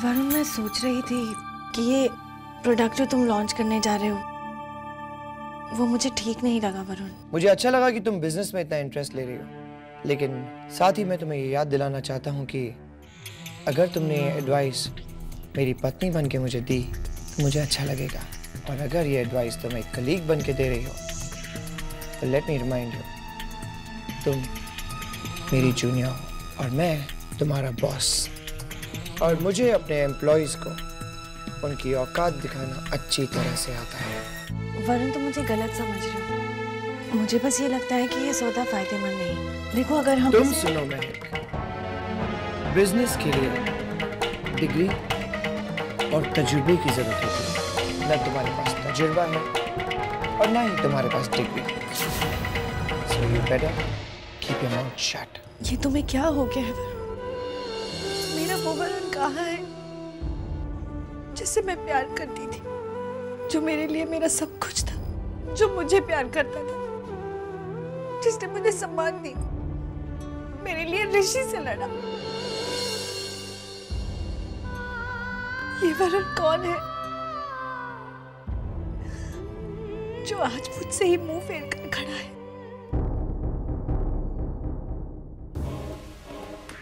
वरुण, मैं सोच रही थी कि ये प्रोडक्ट जो तुम लॉन्च करने जा रहे हो वो मुझे ठीक नहीं लगा वरुण। मुझे अच्छा लगा कि तुम बिजनेस में इतना इंटरेस्ट ले रही हो, लेकिन साथ ही मैं तुम्हें ये याद दिलाना चाहता हूँ कि अगर तुमने ये एडवाइस मेरी पत्नी बन के मुझे दी तो मुझे अच्छा लगेगा, और अगर ये एडवाइस तुम एक कलीग बन के दे रही हो तो लेट मी रिमाइंड यू, तुम मेरी जूनियर हो और मैं तुम्हारा बॉस, और मुझे अपने एम्प्लॉयज़ को उनकी औकात दिखाना अच्छी तरह से आता है। वरुण, तुम मुझे गलत समझ रहे हो। मुझे बस ये लगता है कि ये सौदा फायदेमंद नहीं। देखो, अगर हम तुम सुनो महक, बिजनेस के लिए डिग्री और तजुर्बे की जरूरत होती है। न तुम्हारे पास तजुर्बा है और ना ही तुम्हारे पास degree. So you better keep your mouth shut. ये तुम्हें क्या हो गया है वरुण? मेरा वो वरुण कहाँ है जिससे मैं प्यार करती थी, जो मेरे लिए मेरा सब कुछ था, जो मुझे प्यार करता था, जिसने मुझे सम्मान दी, मेरे लिए ऋषि से लड़ा। ये वरुण कौन है जो आज मुझसे ही मुंह फेर कर खड़ा है?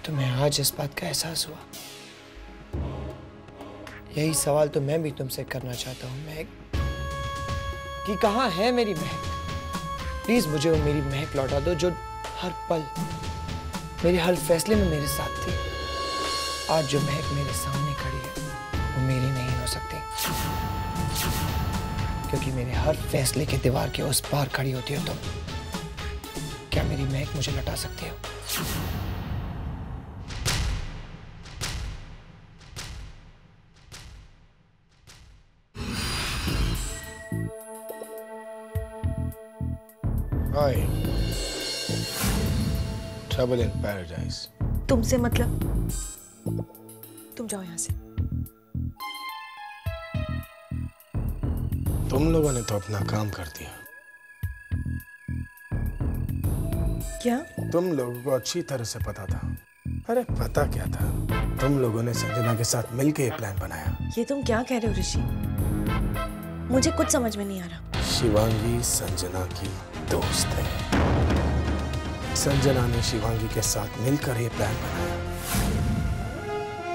तुम्हें आज इस बात का एहसास हुआ? यही सवाल तो मैं भी तुमसे करना चाहता हूँ महक, कि कहाँ है मेरी महक? प्लीज मुझे वो मेरी महक लौटा दो जो हर पल मेरे हर फैसले में मेरे साथ थी। आज जो महक मेरे सामने खड़ी है वो मेरी नहीं हो सकती, क्योंकि मेरे हर फैसले के दीवार के उस पार खड़ी होती हो तुम। क्या मेरी महक मुझे लौटा सकती हो? Hi. Trouble in paradise. तुमसे मतलब? तुम जाओ यहाँ से। तुम लोगों ने तो अपना काम कर दिया। क्या? तुम लोगों को अच्छी तरह से पता था। अरे पता क्या था? तुम लोगों ने संजना के साथ मिलकर ये प्लान बनाया। ये तुम क्या कह रहे हो ऋषि? मुझे कुछ समझ में नहीं आ रहा। शिवांगी संजना की दोस्त है। संजना ने शिवांगी के साथ मिलकर ये प्लान बनाया।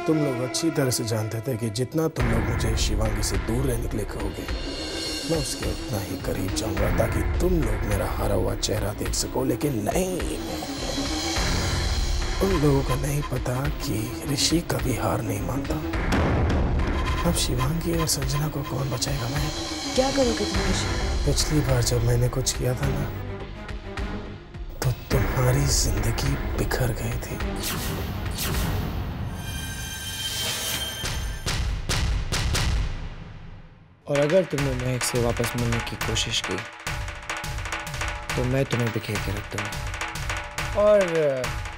तुम लोग अच्छी तरह से जानते थे कि जितना तुम लोग मुझे शिवांगी से दूर रहने के लिए कहोगे, मैं उसके उतना ही करीब जाऊंगा ताकि तुम लोग मेरा हारा हुआ चेहरा देख सको। लेकिन नहीं, उन लोगों को नहीं पता कि ऋषि कभी हार नहीं मानता। अब शिवांगी और संजना को कौन बचाएगा? मैं क्या करोगे तुम ऋषि? पिछली बार जब मैंने कुछ किया था ना, तो तुम्हारी जिंदगी बिखर गई थी। और अगर तुमने महक से वापस मिलने की कोशिश की तो मैं तुम्हें बिखेर के रख दूंगा। और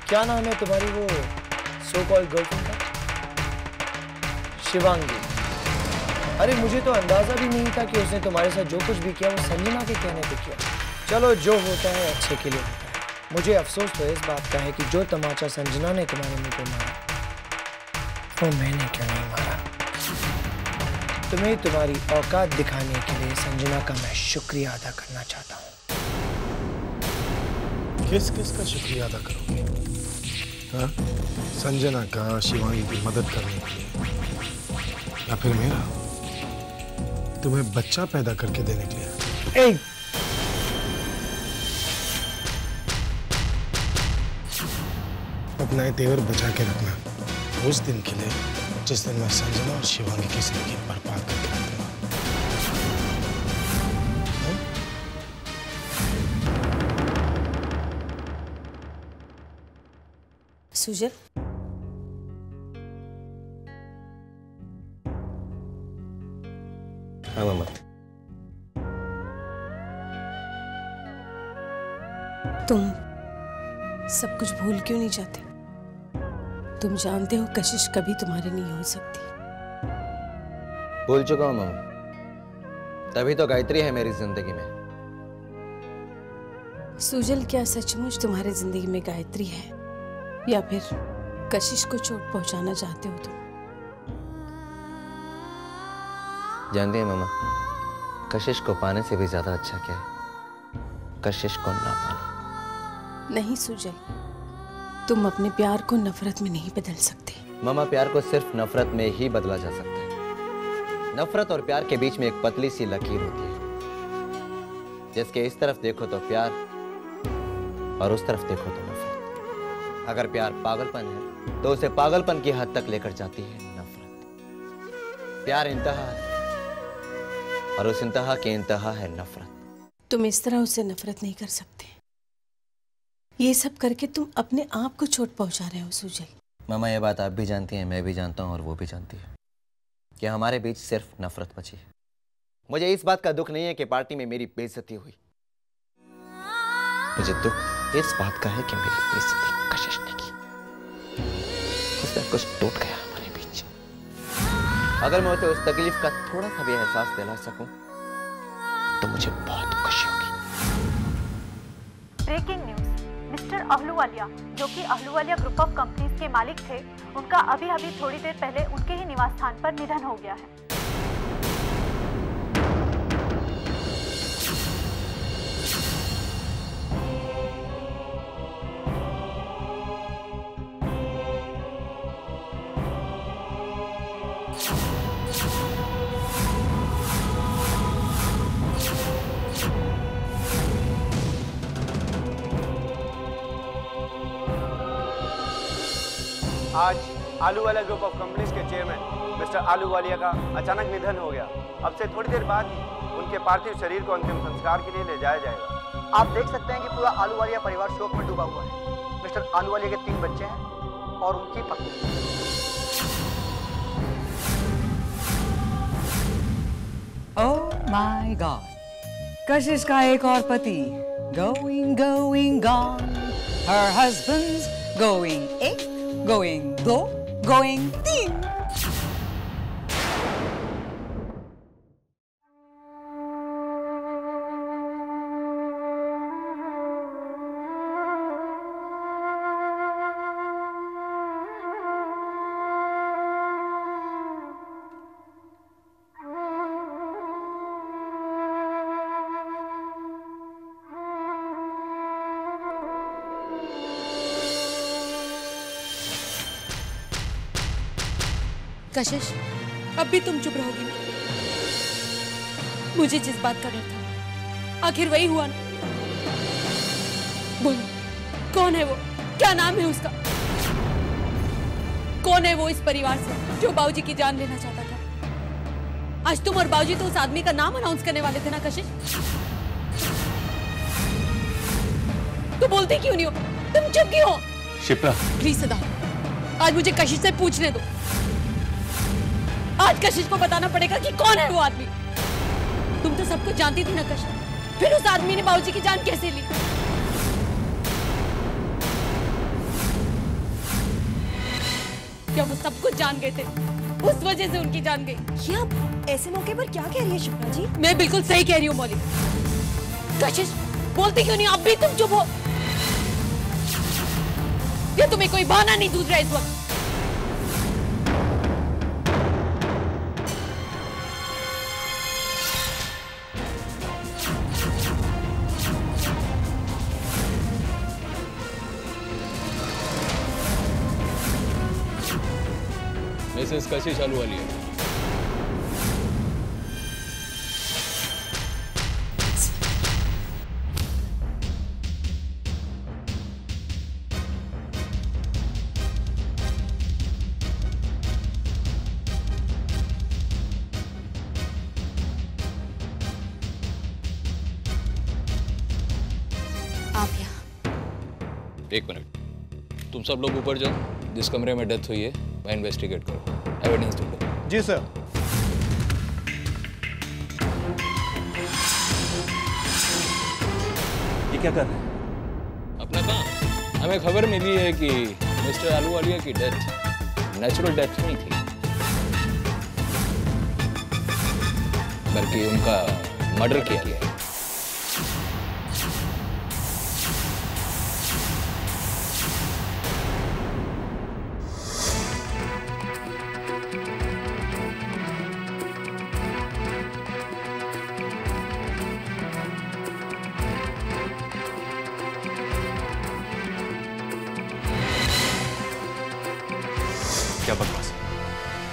क्या नाम है तुम्हारी वो सो कॉल्ड गर्लफ्रेंड का? शिवांगी। अरे मुझे तो अंदाजा भी नहीं था कि उसने तुम्हारे साथ जो कुछ भी किया वो संजना के कहने पे किया। चलो, जो होता है अच्छे के लिए होता है। मुझे अफसोस तो इस बात का है कि जो तमाचा संजना ने तुम्हारे मुंह पे मारा वो मैंने क्यों नहीं मारा। तुम्हें तुम्हारी औकात दिखाने के लिए संजना का मैं शुक्रिया अदा करना चाहता हूँ। किस किस का शुक्रिया अदा करोगे? हाँ? संजना का, शिवांगी की मदद करने के लिए, या फिर मेरा तुम्हें बच्चा पैदा करके देने के लिए? अपना तेवर बचा के रखना उस दिन के लिए जिस दिन मैं संजना और शिवांगी की जिंदगी बर्बाद करके रख दूंगा। सुजल, हाँ मामा। तुम सब कुछ भूल क्यों नहीं जाते? तुम जानते हो कशिश कभी तुम्हारी नहीं हो सकती। भूल चुका हूँ मामा, तभी तो गायत्री है मेरी जिंदगी में। सुजल, क्या सचमुच तुम्हारी जिंदगी में गायत्री है या फिर कशिश को चोट पहुंचाना चाहते हो तुम? जानती है मामा, कशिश को पाने से भी ज्यादा अच्छा क्या है? कशिश को ना पाना। नहीं सुजय, तुम अपने प्यार को नफरत में नहीं बदल सकते। मामा, प्यार को सिर्फ नफरत में ही बदला जा सकता है। नफरत और प्यार के बीच में एक पतली सी लकीर होती है, जिसके इस तरफ देखो तो प्यार और उस तरफ देखो तो नफरत। अगर प्यार पागलपन है तो उसे पागलपन की हद तक लेकर जाती है नफरत। प्यार इंतहा है और उस इंतहा की इंतहा है नफरत। तुम इस तरह उससे नफरत नहीं कर सकते। ये सब करके तुम अपने आप को चोट पहुंचा रहे हो सुजय। मामा, ये बात आप भी जानती हैं, मैं भी जानता हूँ और वो भी जानती है कि हमारे बीच सिर्फ नफरत बची है। मुझे इस बात का दुख नहीं है कि पार्टी में मेरी बेइज्जती हुई। मुझे दुख इस बात का है कि मेरी बेइज्जती कशिश ने की। उससे कुछ टूट गया हमारे बीच। अगर मैं उसे उस तकलीफ का थोड़ा सा भी एहसास दिला सकूं तो मुझे बहुत खुशी होगी। ब्रेकिंग न्यूज, मिस्टर अहलूवालिया, जो कि अहलूवालिया ग्रुप ऑफ कंपनीज के मालिक थे, उनका अभी थोड़ी देर पहले उनके ही निवास स्थान पर निधन हो गया है। आज आलूवालिया ग्रुप ऑफ कंपनीज के चेयरमैन मिस्टर आलूवालिया का अचानक निधन हो गया। अब से थोड़ी देर बाद ही उनके पार्थिव शरीर को अंतिम संस्कार के लिए ले जाया जाएगा। आप देख सकते हैं कि पूरा आलूवालिया परिवार शोक में डूबा हुआ है। मिस्टर आलूवालिया के 3 बच्चे हैं और उनकी पत्नी। Oh my God! कशिश का एक और पति going gone. Her husband's going 1, going 2, going 3. कशिश, अब भी तुम चुप रहोगी ना? मुझे जिस बात का डर था, आखिर वही हुआ ना? बोलो, कौन है वो? क्या नाम है उसका? कौन है वो इस परिवार से जो बाबूजी की जान लेना चाहता था? आज तुम और बाबूजी तो उस आदमी का नाम अनाउंस करने वाले थे ना कशिश? तो बोलते क्यों नहीं हो? तुम चुप क्यों हो? शिप्रा, प्लीज सदा, आज मुझे कशिश से पूछने दो। आज कशिश को बताना पड़ेगा कि कौन है वो आदमी। तुम तो सब कुछ जानती थी ना कशिश, फिर उस आदमी ने बाबूजी की जान कैसे ली? क्या वो सब कुछ जान गए थे? उस वजह से उनकी जान गई। ये आप ऐसे मौके पर क्या कह रही है शिप्रा जी? मैं बिल्कुल सही कह रही हूँ मौलिक। कशिश, बोलती क्यों नहीं? अब भी तुम चुप हो। ये तुम्हें कोई बहाना नहीं सूझ रहा इस वक्त। मिसेस कशिश आलूवालिया, आप यहाँ। एक मिनट, तुम सब लोग ऊपर जाओ। जिस कमरे में डेथ हुई है मैं इन्वेस्टिगेट करो। एविडेंस ढूंढो। जी सर। ये क्या कर रहे हैं? अपना काम। हमें खबर मिली है कि मिस्टर आलूवालिया की डेथ नेचुरल डेथ नहीं थी, बल्कि उनका मर्डर किया गया है।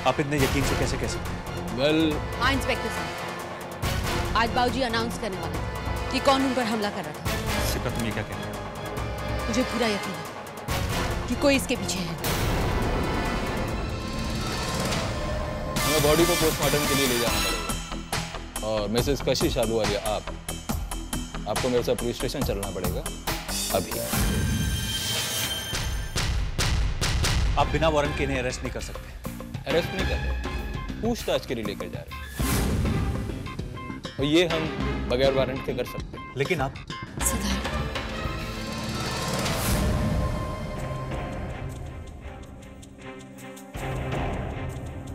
आप इतने यकीन से कैसे कह सकते हैं? वेल, हाँ इंस्पेक्टर साहब, आज बाबूजी अनाउंस करने वाले थे कि कौन उन पर हमला कर रहा था। सिपा, तुम ये क्या कह रहे हो? मुझे पूरा यकीन है कि कोई इसके पीछे है। हमें बॉडी को पोस्टमार्टम के लिए ले जाना पड़ेगा और मिसेस कशिश आलूवालिया, आपको मेरे साथ पुलिस स्टेशन चलना पड़ेगा अभी। आप बिना वारंट के इन्हें अरेस्ट नहीं कर सकते। अरेस्ट नहीं कर रहे, पूछताछ के लिए लेकर जा रहे हैं और ये हम बगैर वारंट के कर सकते हैं। लेकिन आप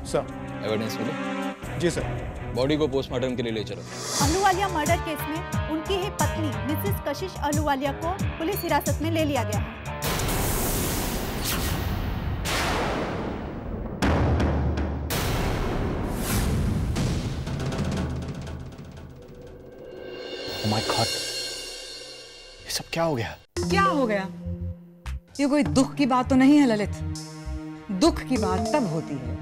सर, एविडेंस मिले? जी सर। बॉडी को पोस्टमार्टम के लिए ले चलो। अहलूवालिया मर्डर केस में उनकी ही पत्नी मिसेस कशिश अहलूवालिया को पुलिस हिरासत में ले लिया गया है। Oh my God, ये सब क्या हो गया? क्या हो गया? ये कोई दुख की बात तो नहीं है ललित। दुख की बात तब होती है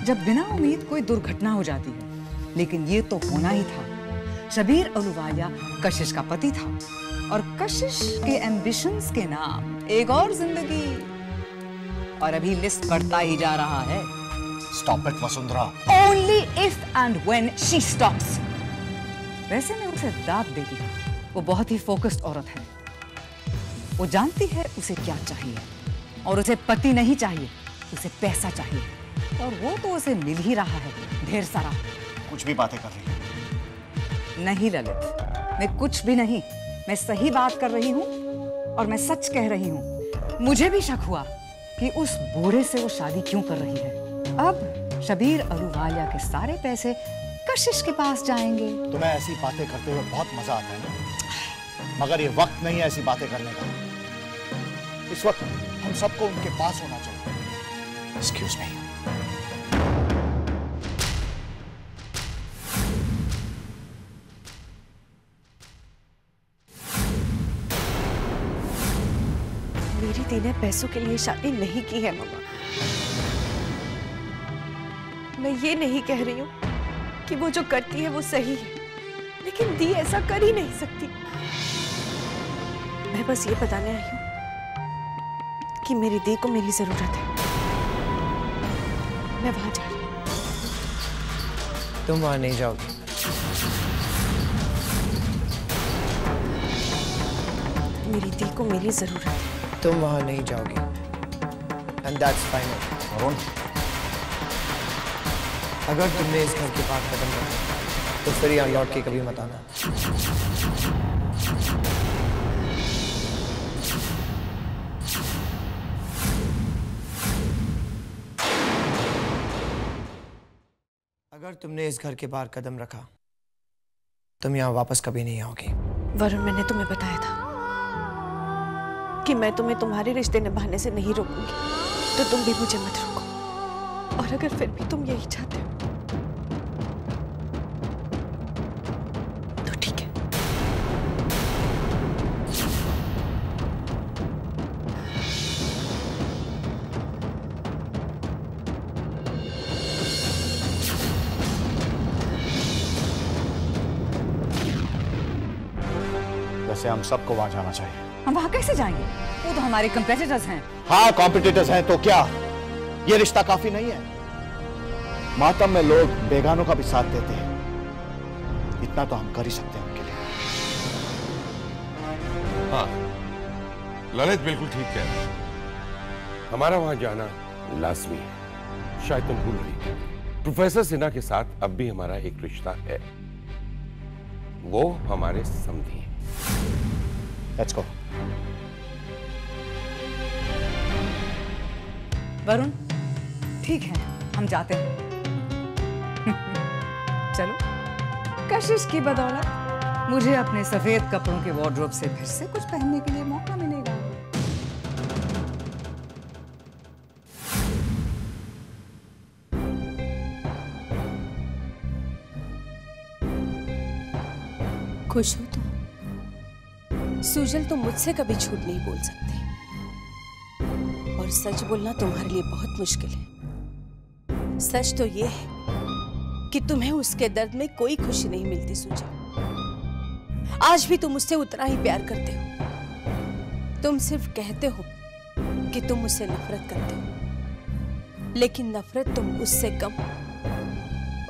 जब बिना उम्मीद कोई दुर्घटना हो जाती है, लेकिन ये तो होना ही था। शबीर अहलूवालिया कशिश का पति था और कशिश के एम्बिशंस के नाम एक और जिंदगी, और अभी लिस्ट बढ़ता ही जा रहा है। Stop it, Vasundhara. Only if and when she stops. वैसे मैं उसे दाद देती हूँ, वो बहुत ही फोकस्ड औरत है। वो जानती है उसे क्या चाहिए, और उसे पति नहीं चाहिए, उसे पैसा चाहिए, और वो तो उसे मिल ही रहा है, ढेर सारा। कुछ भी बातें कर रही है। नहीं ललित, मैं कुछ भी नहीं, मैं सही बात कर रही हूँ और मैं सच कह रही हूँ। मुझे भी शक हुआ कि उस बूढ़े से वो शादी क्यों कर रही है। अब शबीर अहलूवालिया के सारे पैसे कशिश के पास जाएंगे। तुम्हें ऐसी बातें करते हुए बहुत मजा आता है ना, मगर ये वक्त नहीं है ऐसी बातें करने का। इस वक्त हम सबको उनके पास होना चाहिए। Excuse me. मेरी दी ने पैसों के लिए शादी नहीं की है मम्मा। मैं ये नहीं कह रही हूँ कि वो जो करती है वो सही है, लेकिन दी ऐसा कर ही नहीं सकती। मैं बस ये बताने आई हूँ कि मेरी दी को मेरी जरूरत है। मैं वहां जा रही हूँ। तुम वहां नहीं जाओगी। मेरी दी को मेरी जरूरत है। तुम वहां नहीं जाओगी, एंड दैट्स फाइनल। अरुण, अगर तुमने इस घर के पास कदम रखा तो फिर यहाँ लौट के कभी मत आना। अगर तुमने इस घर के बाहर कदम रखा तुम यहाँ वापस कभी नहीं आओगी। वरुण, मैंने तुम्हें बताया था कि मैं तुम्हें तुम्हारे रिश्ते निभाने से नहीं रोकूंगी, तो तुम भी मुझे मत रोको। और अगर फिर भी तुम यही चाहते हो तो ठीक है। वैसे हम सबको वहां जाना चाहिए। हम वहां कैसे जाएंगे? वो तो हमारे कंपेटिटर्स हैं। हाँ, कॉम्पिटिटर्स हैं तो क्या ये रिश्ता काफी नहीं है? मातम में लोग बेगानों का भी साथ देते हैं, इतना तो हम कर ही सकते हैं उनके लिए। हाँ, ललित बिल्कुल ठीक कह रहा है। हमारा वहां जाना लाजमी है। शायद तुम भूल रही हो, प्रोफेसर सिन्हा के साथ अब भी हमारा एक रिश्ता है। वो हमारे समधी हैं। Let's go. वरुण, ठीक है, हम जाते हैं। चलो, कशिश की बदौलत मुझे अपने सफेद कपड़ों के वार्डरोब से फिर से कुछ पहनने के लिए मौका मिलेगा। खुश हो तुम? सुजल, तुम मुझसे कभी झूठ नहीं बोल सकते, और सच बोलना तुम्हारे लिए बहुत मुश्किल है। सच तो ये है कि तुम्हें उसके दर्द में कोई खुशी नहीं मिलती सुजल। आज भी तुम उससे उतना ही प्यार करते हो। तुम सिर्फ कहते हो कि तुम उससे नफरत करते हो, लेकिन नफरत तुम उससे कम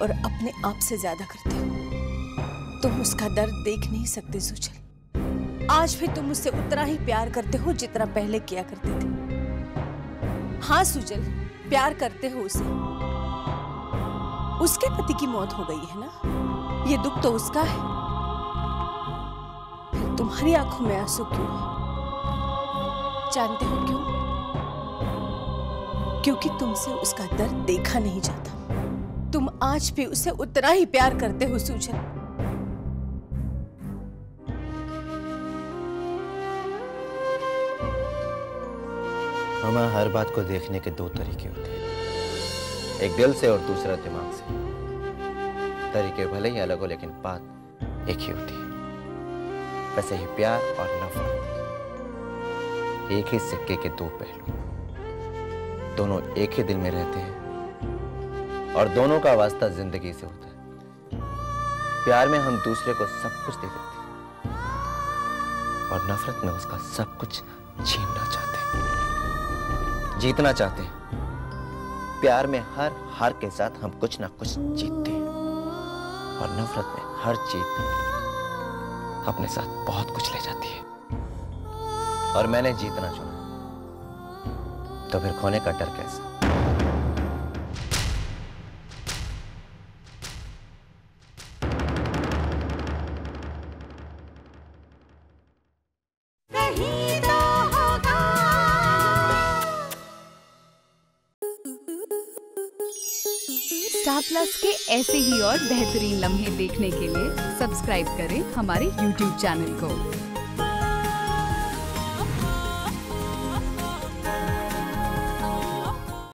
और अपने आप से ज्यादा करते हो। तुम उसका दर्द देख नहीं सकते सुजल। आज भी तुम उससे उतना ही प्यार करते हो जितना पहले किया करते थे। हाँ सुजल, प्यार करते हो उसे। उसके पति की मौत हो गई है ना, ये दुख तो उसका है। फिर तुम्हारी आंखों में आंसू क्यों है? जानते हो क्यों? क्योंकि तुमसे उसका दर्द देखा नहीं जाता। तुम आज भी उसे उतना ही प्यार करते हो सुजल। हमें हर बात को देखने के दो तरीके होते हैं, एक दिल से और दूसरा दिमाग से। तरीके भले ही अलग हो लेकिन बात एक ही होती है। वैसे ही प्यार और नफरत एक ही सिक्के के दो पहलू, दोनों एक ही दिल में रहते हैं और दोनों का वास्ता जिंदगी से होता है। प्यार में हम दूसरे को सब कुछ दे देते हैं और नफरत में उसका सब कुछ छीनना चाहते हैं, जीतना चाहते हैं। प्यार में हर हार के साथ हम कुछ ना कुछ जीतते हैं और नफरत में हर जीत अपने साथ बहुत कुछ ले जाती है। और मैंने जीतना चुना, तो फिर खोने का डर कैसा? स्टार प्लस के ऐसे ही और बेहतरीन लम्हे देखने के लिए सब्सक्राइब करें हमारे YouTube चैनल को।